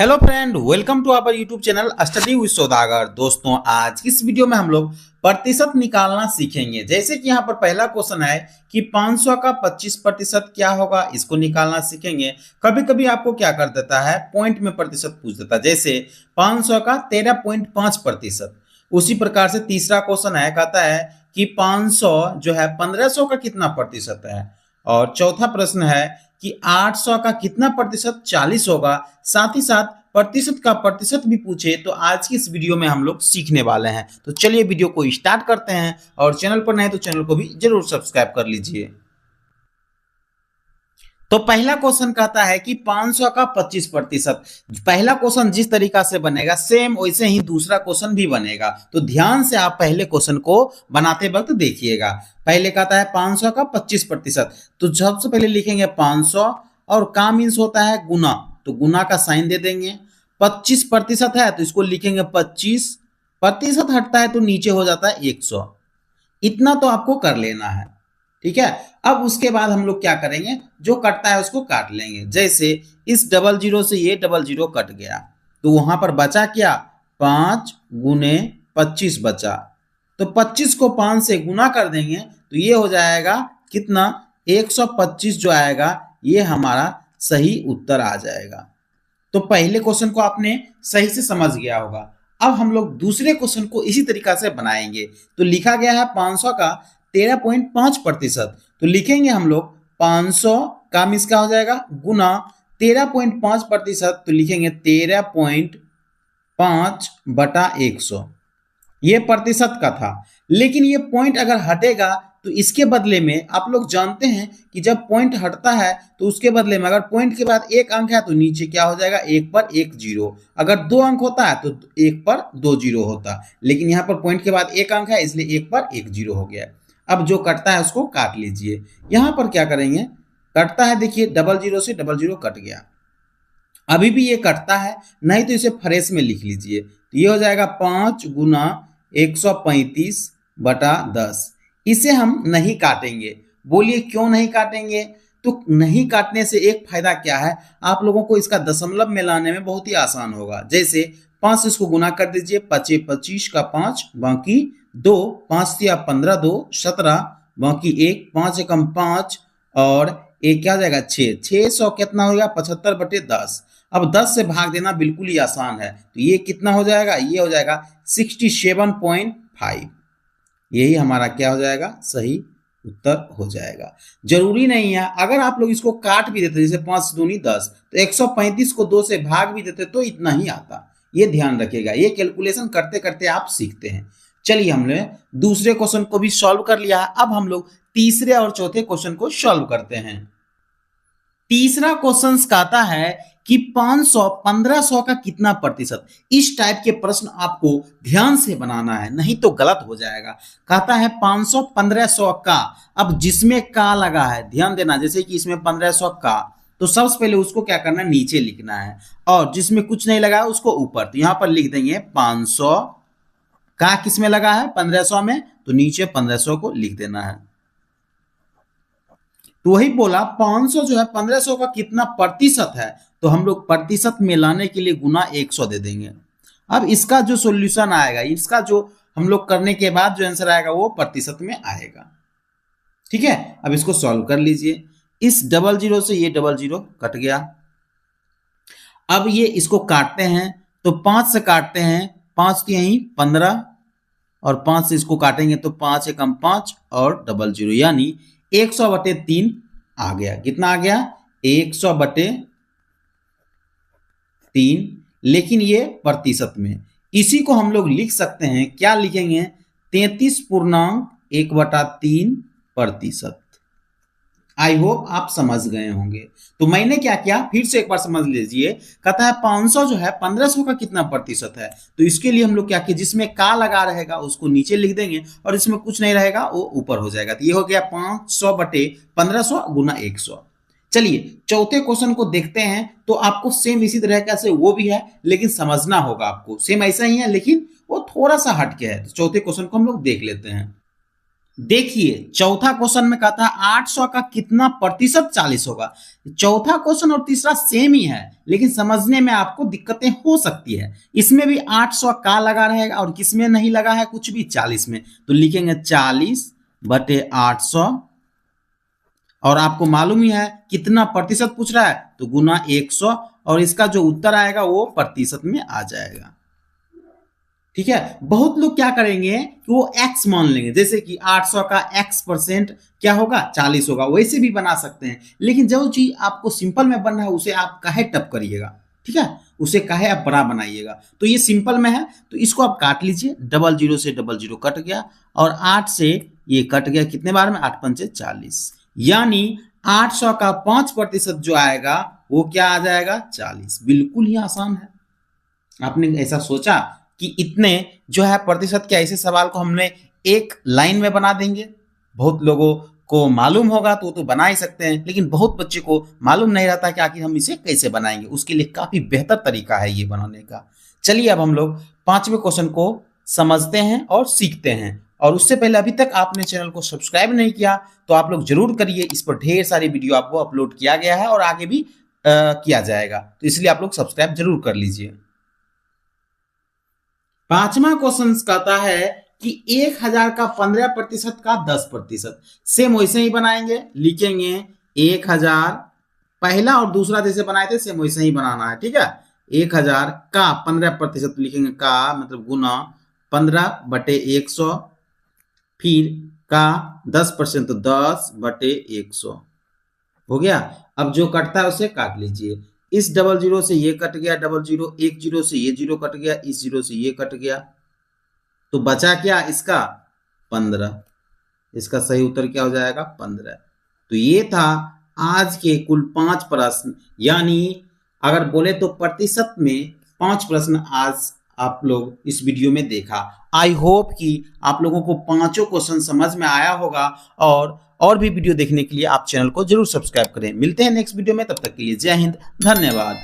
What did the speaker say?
Hello friend, welcome to our YouTube channel study with Saudagar. दोस्तों, आज इस वीडियो में हम लोग प्रतिशत निकालना सीखेंगे। जैसे कि यहाँ पर पहला क्वेश्चन है कि 500 का 25% क्या होगा, इसको निकालना सीखेंगे। कभी कभी आपको क्या कर देता है, पॉइंट में प्रतिशत पूछ देता है। जैसे 500 का 13.5%। उसी प्रकार से तीसरा क्वेश्चन है, कहता है कि 500 जो है 1500 का कितना प्रतिशत है। और चौथा प्रश्न है कि 800 का कितना प्रतिशत 40 होगा। साथ ही साथ प्रतिशत का प्रतिशत भी पूछे तो आज की इस वीडियो में हम लोग सीखने वाले हैं। तो चलिए वीडियो को स्टार्ट करते हैं, और चैनल पर नए तो चैनल को भी जरूर सब्सक्राइब कर लीजिए। तो पहला क्वेश्चन कहता है कि 500 का 25%। पहला क्वेश्चन जिस तरीका से बनेगा सेम वैसे ही दूसरा क्वेश्चन भी बनेगा। तो ध्यान से आप पहले क्वेश्चन को बनाते वक्त देखिएगा। पहले कहता है 500 का 25%। तो सबसे पहले लिखेंगे 500, और का मीन्स होता है गुना, तो गुना का साइन दे देंगे। 25% है तो इसको लिखेंगे 25%, हटता है तो नीचे हो जाता है 100। इतना तो आपको कर लेना है, ठीक है। अब उसके बाद हम लोग क्या करेंगे, जो कटता है उसको काट लेंगे। जैसे इस डबल जीरो से ये डबल जीरो कट गया, तो वहां पर बचा क्या, 5 गुने 25 बचा। तो 25 को 5 से गुना कर देंगे तो ये हो जाएगा कितना, 125 जो आएगा ये हमारा सही उत्तर आ जाएगा। तो पहले क्वेश्चन को आपने सही से समझ गया होगा। अब हम लोग दूसरे क्वेश्चन को इसी तरीका से बनाएंगे। तो लिखा गया है 500 का 13.5%। तो लिखेंगे हम लोग 500 का मीन्स क्या हो जाएगा, गुना 13.5%। तो लिखेंगे 13.5 बटा 100। ये प्रतिशत का था, लेकिन ये पॉइंट अगर हटेगा तो इसके बदले में आप लोग जानते हैं कि जब पॉइंट हटता है तो उसके बदले में अगर पॉइंट के बाद एक अंक है तो नीचे क्या हो जाएगा, एक पर एक जीरो। अगर 2 अंक होता है तो एक पर 2 जीरो होता, लेकिन यहाँ पर पॉइंट के बाद एक अंक है इसलिए एक पर एक जीरो हो गया। अब जो कटता है उसको काट लीजिए। यहाँ पर क्या करेंगे, कटता है, देखिए डबल जीरो से डबल जीरो कट गया। अभी भी ये कटता है, नहीं तो इसे फ्रेश में लिख लीजिए। तो ये हो जाएगा 5 गुना 135 बटा 10। इसे हम नहीं काटेंगे। बोलिए क्यों नहीं काटेंगे। तो नहीं काटने से एक फायदा क्या है, आप लोगों को इसका दशमलव में लाने में बहुत ही आसान होगा। जैसे 5 से इसको गुना कर दीजिए, 5 25 का 5 बाकी 2, 5 या 15 2 17 बाकी 1, 5 एकम 5 और एक क्या हो जाएगा 6। 600 कितना होगा, 75 बटे 10। अब 10 से भाग देना बिल्कुल ही आसान है। तो ये कितना हो जाएगा, ये हो जाएगा 67.5। यही हमारा क्या हो जाएगा, सही उत्तर हो जाएगा। जरूरी नहीं है, अगर आप लोग इसको काट भी देते, जैसे 5 दूनी 10, तो 135 को 2 से भाग भी देते तो इतना ही आता। ये ध्यान रखिएगा, ये कैलकुलेशन करते करते आप सीखते हैं। चलिए, हमने दूसरे क्वेश्चन को भी सॉल्व कर लिया। अब हम लोग तीसरे और चौथे क्वेश्चन को सॉल्व करते हैं। तीसरा क्वेश्चन कहता है कि 500 1500 का कितना प्रतिशत। इस टाइप के प्रश्न आपको ध्यान से बनाना है, नहीं तो गलत हो जाएगा। कहता है 500 1500 का। अब जिसमें का लगा है ध्यान देना, जैसे कि इसमें 1500 का, तो सबसे पहले उसको क्या करना है, नीचे लिखना है। और जिसमें कुछ नहीं लगा है उसको ऊपर। तो यहां पर लिख देंगे 500 का किसमें लगा है, 1500 में, तो नीचे 1500 को लिख देना है। तो वही बोला 500 जो है 1500 का कितना प्रतिशत है, तो हम लोग प्रतिशत में लाने के लिए गुना 100 दे देंगे। अब इसका जो सॉल्यूशन आएगा, इसका जो हम लोग करने के बाद जो आंसर आएगा वो प्रतिशत में आएगा, ठीक है। अब इसको सॉल्व कर लीजिए। इस डबल जीरो से ये डबल जीरो कट गया। अब ये इसको काटते हैं, तो 5 से काटते हैं, 5 की यहीं 15, और 5 से इसको काटेंगे तो 5 एकम 5 और डबल जीरो, यानी 100 बटे 3 आ गया। कितना आ गया, 100 बटे 3, लेकिन ये प्रतिशत में। इसी को हम लोग लिख सकते हैं, क्या लिखेंगे, 33.1/3%। आई होप आप समझ गए होंगे। तो मैंने क्या किया, फिर से एक बार समझ लीजिए। कहता है 500 जो है 1500 का कितना प्रतिशत है, तो इसके लिए हम लोग क्या किए, जिसमें का लगा रहेगा उसको नीचे लिख देंगे, और इसमें कुछ नहीं रहेगा वो ऊपर हो जाएगा। तो ये हो गया 500 बटे 1500 गुना 100। चलिए चौथे क्वेश्चन को देखते हैं। तो आपको सेम इसी तरह का से वो भी है, लेकिन समझना होगा आपको। सेम ऐसा ही है लेकिन वो थोड़ा सा हट के है। तो चौथे क्वेश्चन को हम लोग देख लेते हैं। देखिए चौथा क्वेश्चन में कहता है 800 का कितना प्रतिशत 40 होगा। चौथा क्वेश्चन और तीसरा सेम ही है, लेकिन समझने में आपको दिक्कतें हो सकती है। इसमें भी 800 का लगा रहेगा और किसमें नहीं लगा है कुछ भी, 40 में। तो लिखेंगे 40/800 और आपको मालूम ही है कितना प्रतिशत पूछ रहा है तो गुना 100 और इसका जो उत्तर आएगा वो प्रतिशत में आ जाएगा। ठीक है, बहुत लोग क्या करेंगे कि वो x मान लेंगे, जैसे कि 800 का x% क्या होगा 40 होगा, वैसे भी बना सकते हैं। लेकिन जो चीज आपको सिंपल में बन रहा है उसे आप काहे टप करिएगा, ठीक है, उसे काहे आप बड़ा बनाइएगा। तो ये सिंपल में है तो इसको आप काट लीजिए, 00 से 00 कट गया और 8 से ये कट गया, कितने बार में 8 पंचे 40, यानी 800 का 5% जो आएगा वो क्या आ जाएगा 40। बिल्कुल ही आसान है। आपने ऐसा सोचा कि इतने जो है प्रतिशत के ऐसे सवाल को हमने एक लाइन में बना देंगे। बहुत लोगों को मालूम होगा तो बना ही सकते हैं, लेकिन बहुत बच्चे को मालूम नहीं रहता कि आखिर हम इसे कैसे बनाएंगे। उसके लिए काफी बेहतर तरीका है ये बनाने का। चलिए अब हम लोग 5वें क्वेश्चन को समझते हैं और सीखते हैं। और उससे पहले अभी तक आपने चैनल को सब्सक्राइब नहीं किया तो आप लोग जरूर करिए। इस पर ढेर सारी वीडियो आपको अपलोड किया गया है और आगे भी किया जाएगा, तो इसलिए आप लोग सब्सक्राइब जरूर कर लीजिए। 5वां क्वेश्चन कहता है कि 1000 का 15% का 10%। सेम वैसे ही बनाएंगे, लिखेंगे 1000 पहला और दूसरा जैसे बनाए थे सेम वैसे ही बनाना है, ठीक है। 1000 का 15% लिखेंगे, का मतलब गुना 15/100, फिर का 10% तो 10/100 हो गया। अब जो कटता है उसे काट लीजिए। इस 00 से ये कट गया, 00, 10 से ये 0 कट गया, इस 0 से ये कट गया, तो बचा क्या इसका 15। इसका सही उत्तर क्या हो जाएगा 15। तो ये था आज के कुल 5 प्रश्न, यानी अगर बोले तो प्रतिशत में 5 प्रश्न आज आप लोग इस वीडियो में देखा। आई होप कि आप लोगों को 5 क्वेश्चन समझ में आया होगा। और भी वीडियो देखने के लिए आप चैनल को जरूर सब्सक्राइब करें। मिलते हैं नेक्स्ट वीडियो में, तब तक के लिए जय हिंद, धन्यवाद।